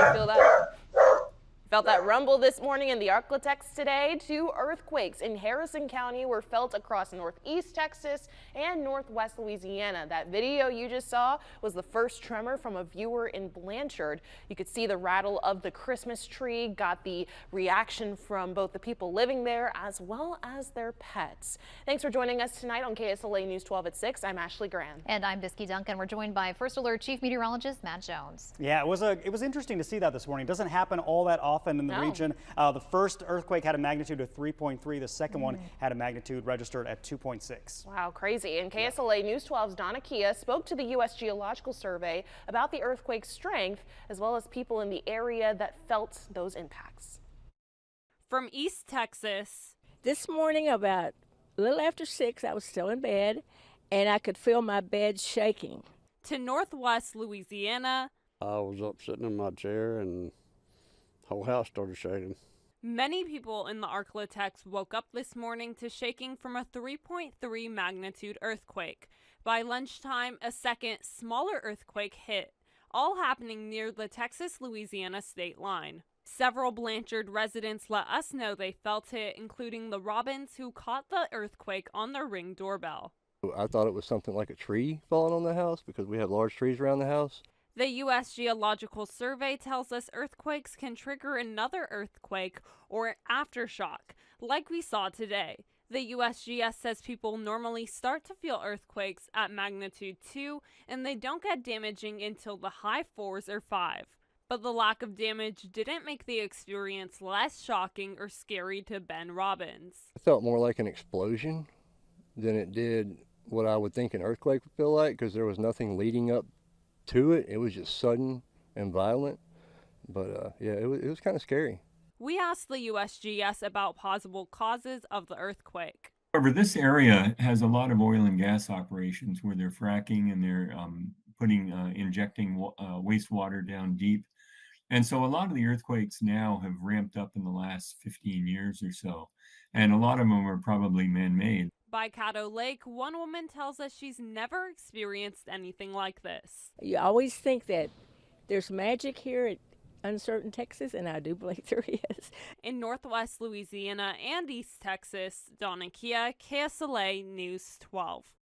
you feel that? Felt that rumble this morning in the Arklatex today. 2 earthquakes in Harrison County were felt across northeast Texas and northwest Louisiana. That video you just saw was the first tremor from a viewer in Blanchard. You could see the rattle of the Christmas tree, got the reaction from both the people living there as well as their pets. Thanks for joining us tonight on KSLA News 12 at 6. I'm Ashley Graham. And I'm Bisky Duncan. We're joined by First Alert Chief Meteorologist Matt Jones. Yeah, it was interesting to see that this morning. It doesn't happen all that often in the region. The first earthquake had a magnitude of 3.3. The second one had a magnitude registered at 2.6. Wow, crazy. And KSLA News 12's Donna Kia spoke to the U.S. Geological Survey about the earthquake's strength, as well as people in the area that felt those impacts. From East Texas. This morning, about a little after 6, I was still in bed, and I could feel my bed shaking. To Northwest Louisiana. I was up sitting in my chair, and the whole house started shaking. Many people in the Arklatex woke up this morning to shaking from a 3.3 magnitude earthquake. By lunchtime, a second, smaller earthquake hit, all happening near the Texas-Louisiana state line. Several Blanchard residents let us know they felt it, including the Robins who caught the earthquake on their Ring doorbell. I thought it was something like a tree falling on the house because we have large trees around the house. The U.S. Geological Survey tells us earthquakes can trigger another earthquake or aftershock, like we saw today. The USGS says people normally start to feel earthquakes at magnitude 2, and they don't get damaging until the high 4s or 5. But the lack of damage didn't make the experience less shocking or scary to Ben Robbins. It felt more like an explosion than it did what I would think an earthquake would feel like, because there was nothing leading up to it. It was just sudden and violent. But yeah, it was kind of scary. We asked the USGS about possible causes of the earthquake. However, this area has a lot of oil and gas operations where they're fracking and they're injecting wastewater down deep. And so a lot of the earthquakes now have ramped up in the last 15 years or so. And a lot of them are probably man-made. By Caddo Lake, one woman tells us she's never experienced anything like this. You always think that there's magic here at uncertain Texas, and I do believe there is. In Northwest Louisiana and East Texas, Donna Kia, KSLA News 12.